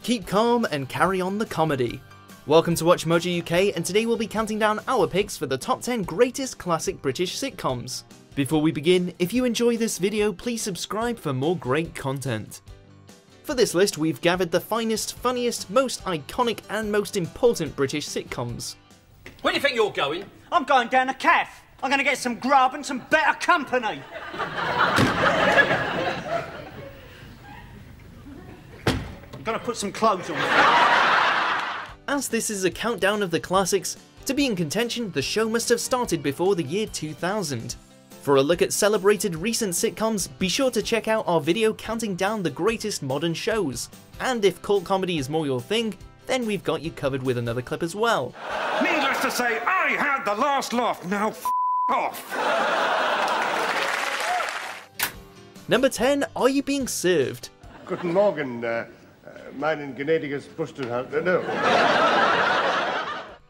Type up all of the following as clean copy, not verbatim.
Keep calm and carry on the comedy. Welcome to Watch Mojo UK, and today we'll be counting down our picks for the top 10 greatest classic British sitcoms. Before we begin, if you enjoy this video, please subscribe for more great content. For this list, we've gathered the finest, funniest, most iconic and most important British sitcoms. Where do you think you're going? I'm going down a cafe. I'm going to get some grub and some better company. I'm going to put some clothes on. As this is a countdown of the classics, to be in contention, the show must have started before the year 2000. For a look at celebrated recent sitcoms, be sure to check out our video counting down the greatest modern shows. And if cult comedy is more your thing, then we've got you covered with another clip as well. Needless to say, I had the last laugh. Now f*** off. Number 10, Are You Being Served? Guten Morgen, meinen gnädiges Bustenhalter, no.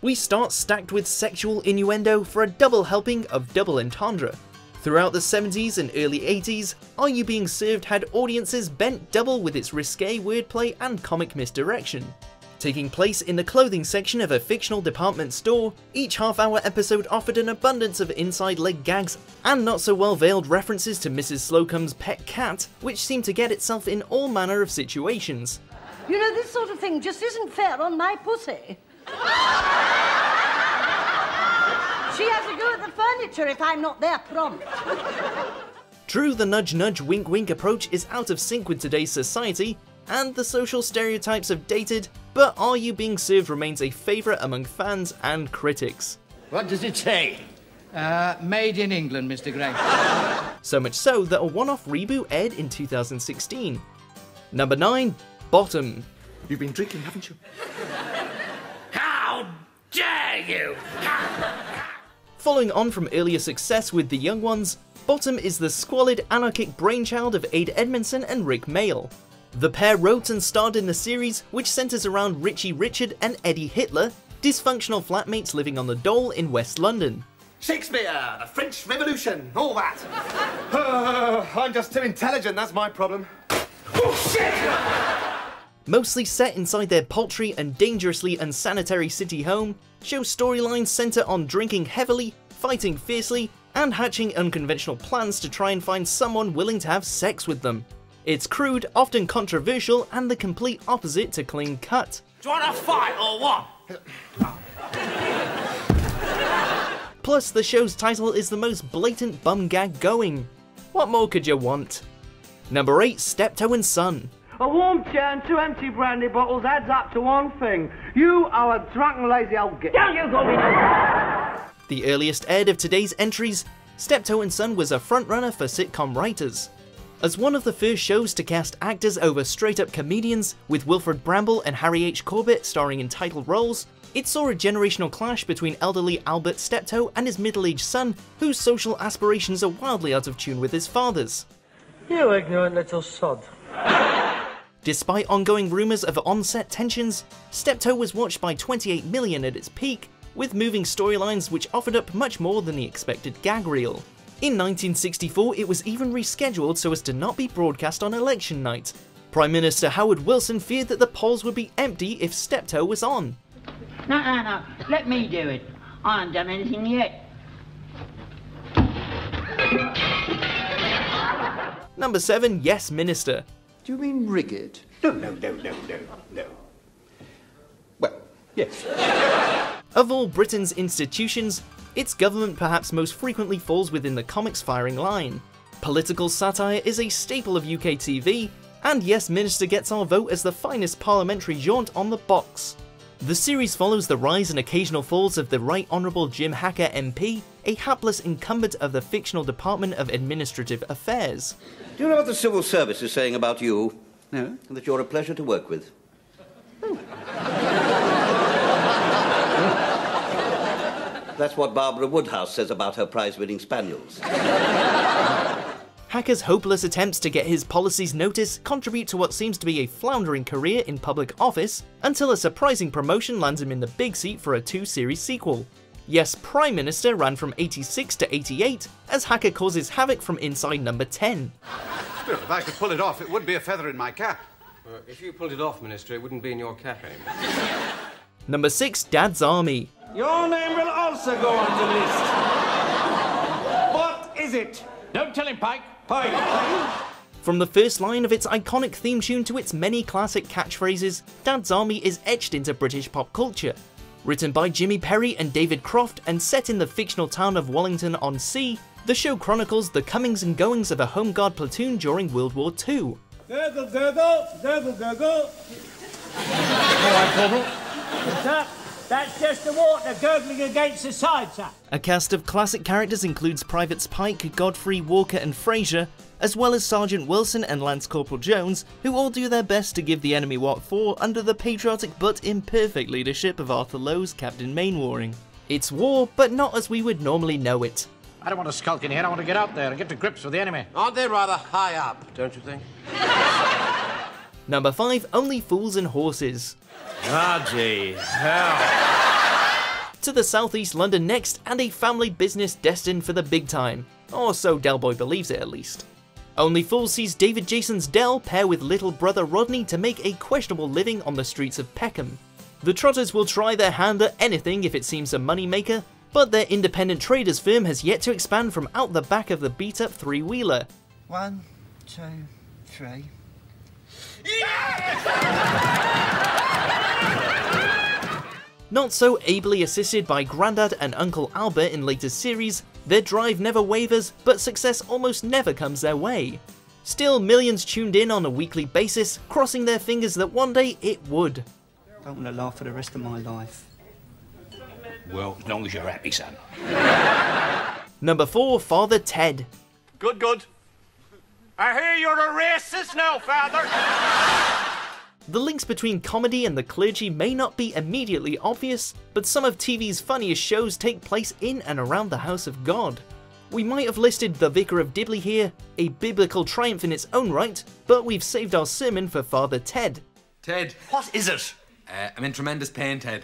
We start stacked with sexual innuendo for a double helping of double entendre. Throughout the 70s and early 80s, Are You Being Served had audiences bent double with its risque wordplay and comic misdirection. Taking place in the clothing section of a fictional department store, each half-hour episode offered an abundance of inside leg gags and not so well-veiled references to Mrs. Slocum's pet cat, which seemed to get itself in all manner of situations. You know, this sort of thing just isn't fair on my pussy. She has to go at the furniture if I'm not there prompt. True, the nudge-nudge, wink-wink approach is out of sync with today's society, and the social stereotypes have dated, but Are You Being Served remains a favourite among fans and critics. What does it say? Made in England, Mr. Gray. So much so that a one-off reboot aired in 2016. Number 9, Bottom. You've been drinking, haven't you? How dare you! Following on from earlier success with The Young Ones, Bottom is the squalid, anarchic brainchild of Ade Edmondson and Rick Mayall. The pair wrote and starred in the series, which centres around Richie Richard and Eddie Hitler, dysfunctional flatmates living on the dole in West London. Shakespeare, the French Revolution, all that. I'm just too intelligent, that's my problem. Oh, shit! Mostly set inside their paltry and dangerously unsanitary city home, show storylines centre on drinking heavily, fighting fiercely, and hatching unconventional plans to try and find someone willing to have sex with them. It's crude, often controversial, and the complete opposite to clean cut. Do you want to fight or what? Plus, the show's title is the most blatant bum gag going. What more could you want? Number 8, Steptoe and Son. A warm chair and 2 empty brandy bottles adds up to one thing. You are a drunken, lazy old git. Don't you go me The earliest aired of today's entries, Steptoe and Son was a frontrunner for sitcom writers. As one of the first shows to cast actors over straight-up comedians, with Wilfred Bramble and Harry H. Corbett starring in title roles, it saw a generational clash between elderly Albert Steptoe and his middle-aged son, whose social aspirations are wildly out of tune with his father's. You ignorant little sod. Despite ongoing rumours of on-set tensions, Steptoe was watched by 28 million at its peak, with moving storylines which offered up much more than the expected gag reel. In 1964, it was even rescheduled so as to not be broadcast on election night. Prime Minister Howard Wilson feared that the polls would be empty if Steptoe was on. No, let me do it. I haven't done anything yet. Number 7, Yes Minister. Do you mean rigged? No. Well, yes. Of all Britain's institutions, its government perhaps most frequently falls within the comics firing line. Political satire is a staple of UK TV, and Yes Minister gets our vote as the finest parliamentary jaunt on the box. The series follows the rise and occasional falls of the Right Honourable Jim Hacker MP, a hapless incumbent of the fictional Department of Administrative Affairs. Do you know what the civil service is saying about you? No? And that you're a pleasure to work with. Oh. That's what Barbara Woodhouse says about her prize-winning spaniels. Hacker's hopeless attempts to get his policies noticed contribute to what seems to be a floundering career in public office, until a surprising promotion lands him in the big seat for a 2-series sequel. Yes, Prime Minister ran from 86 to 88, as Hacker causes havoc from inside number 10. If I could pull it off, it would be a feather in my cap. If you pulled it off, Minister, it wouldn't be in your cap anymore. Number 6, Dad's Army. Your name will also go on the list. What is it? Don't tell him, Pike. Pike. From the first line of its iconic theme tune to its many classic catchphrases, Dad's Army is etched into British pop culture. Written by Jimmy Perry and David Croft and set in the fictional town of Wallington-on-Sea, the show chronicles the comings and goings of a Home Guard platoon during World War II. Gurgle, gurgle, gurgle, gurgle. All right, Corporal. Sir, that's just the water gurgling against the side, sir. A cast of classic characters includes Privates Pike, Godfrey, Walker and Fraser, as well as Sergeant Wilson and Lance Corporal Jones, who all do their best to give the enemy what for under the patriotic but imperfect leadership of Arthur Lowe's Captain Mainwaring. It's war, but not as we would normally know it. I don't want to skulk in here. I want to get out there and get to grips with the enemy. Aren't they rather high up, don't you think? Number 5, Only Fools and Horses. Bloody hell. To the southeast London next, and a family business destined for the big time. Or so Del Boy believes it at least. Only Fools sees David Jason's Del pair with little brother Rodney to make a questionable living on the streets of Peckham. The Trotters will try their hand at anything if it seems a moneymaker, but their independent traders firm has yet to expand from out the back of the beat-up three-wheeler. 1, 2, 3. Not so ably assisted by Grandad and Uncle Albert in later series, their drive never wavers, but success almost never comes their way. Still, millions tuned in on a weekly basis, crossing their fingers that one day it would. Don't want to laugh for the rest of my life. Well, as long as you're happy, son. Number 4, Father Ted. Good, good. I hear you're a racist now, Father. The links between comedy and the clergy may not be immediately obvious, but some of TV's funniest shows take place in and around the house of God. We might have listed The Vicar of Dibley here, a biblical triumph in its own right, but we've saved our sermon for Father Ted. Ted. What is it? I'm in tremendous pain, Ted.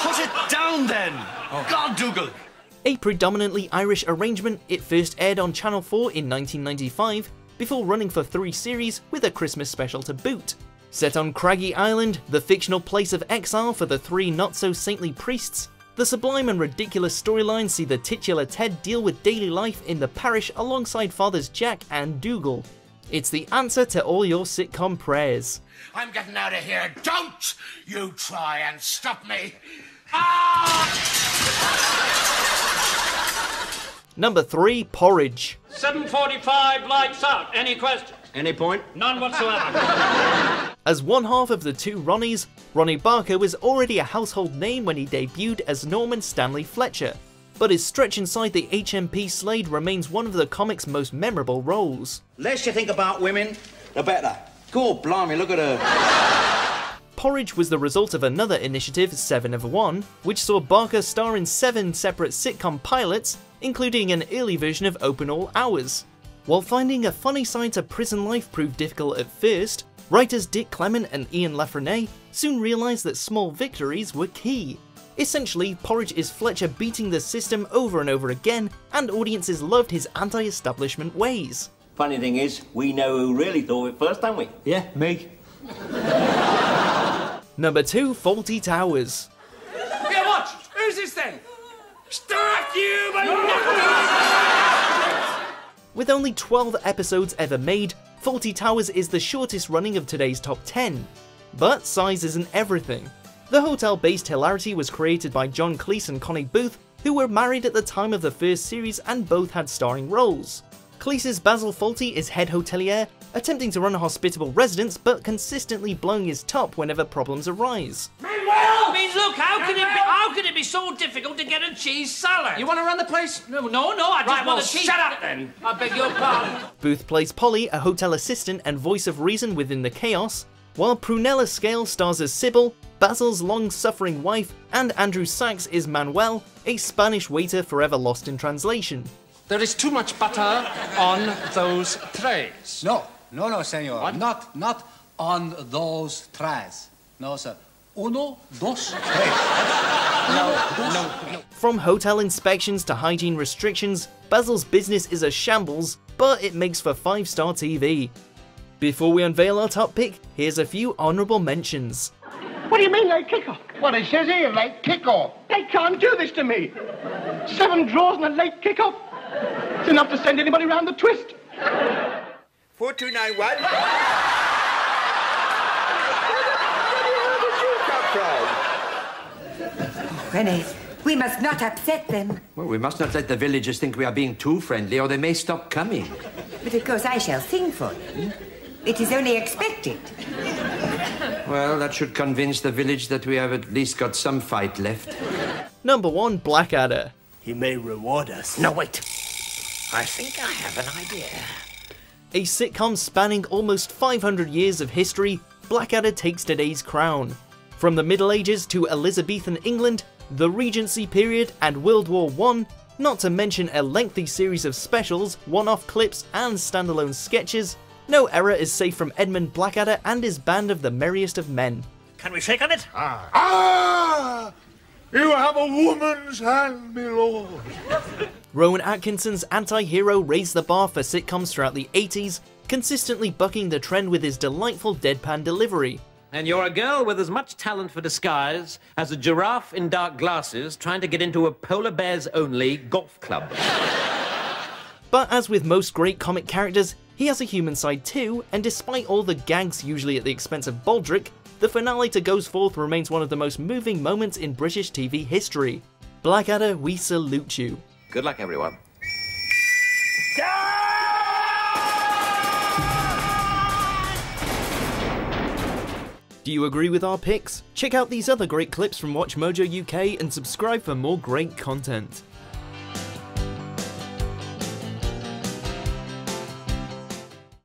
Put it down then! Oh. God, Dougal! A predominantly Irish arrangement, it first aired on Channel 4 in 1995, before running for 3 series with a Christmas special to boot. Set on Craggy Island, the fictional place of exile for the 3 not-so-saintly priests, the sublime and ridiculous storylines see the titular Ted deal with daily life in the parish alongside fathers Jack and Dougal. It's the answer to all your sitcom prayers. I'm getting out of here. Don't you try and stop me. Ah! Number 3, Porridge. 7:45, lights out. Any questions? Any point? None whatsoever. As one half of the 2 Ronnies, Ronnie Barker was already a household name when he debuted as Norman Stanley Fletcher, but his stretch inside the HMP Slade remains one of the comic's most memorable roles. Less you think about women, the better. God blimey, look at her. Porridge was the result of another initiative, 7 of 1, which saw Barker star in 7 separate sitcom pilots, including an early version of Open All Hours. While finding a funny side to prison life proved difficult at first, writers Dick Clement and Ian Lafreniere soon realised that small victories were key. Essentially, Porridge is Fletcher beating the system over and over again, and audiences loved his anti-establishment ways. Funny thing is, we know who really thought it first, don't we? Yeah, me. Number 2, Fawlty Towers. Yeah, watch! Who's this then? Start you, With only 12 episodes ever made, Fawlty Towers is the shortest running of today's top 10. But size isn't everything. The hotel-based hilarity was created by John Cleese and Connie Booth, who were married at the time of the first series and both had starring roles. Cleese's Basil Fawlty is head hotelier, attempting to run a hospitable residence but consistently blowing his top whenever problems arise. I mean, look, how could it be so difficult to get a cheese salad? You want to run the place? No, I just want a cheese... shut up then. I beg your pardon. Booth plays Polly, a hotel assistant and voice of reason within the chaos, while Prunella Scale stars as Sybil, Basil's long-suffering wife, and Andrew Sachs is Manuel, a Spanish waiter forever lost in translation. There is too much butter on those trays. No, senor. What? Not on those trays. No, sir. Uno, dos, tres. No. From hotel inspections to hygiene restrictions, Basil's business is a shambles, but it makes for 5-star TV. Before we unveil our top pick, here's a few honourable mentions. What do you mean, late kickoff? Well, it says here, late kickoff. They can't do this to me. 7 draws and a late kickoff. It's enough to send anybody round the twist. 4291. Rennie, we must not upset them. Well, we must not let the villagers think we are being too friendly, or they may stop coming. But of course I shall sing for them. It is only expected. Well, that should convince the village that we have at least got some fight left. Number 1, Blackadder. He may reward us. No, wait. I think I have an idea. A sitcom spanning almost 500 years of history, Blackadder takes today's crown. From the Middle Ages to Elizabethan England, the Regency period and World War I, not to mention a lengthy series of specials, one-off clips and standalone sketches, no era is safe from Edmund Blackadder and his band of the merriest of men. Can we shake on it? Ah! You have a woman's hand, my lord. Rowan Atkinson's anti-hero raised the bar for sitcoms throughout the 80s, consistently bucking the trend with his delightful deadpan delivery. And you're a girl with as much talent for disguise as a giraffe in dark glasses trying to get into a polar bears-only golf club. But as with most great comic characters, he has a human side too, and despite all the gags usually at the expense of Baldric, the finale to Goes Forth remains one of the most moving moments in British TV history. Blackadder, we salute you. Good luck, everyone. Do you agree with our picks? Check out these other great clips from WatchMojo UK and subscribe for more great content.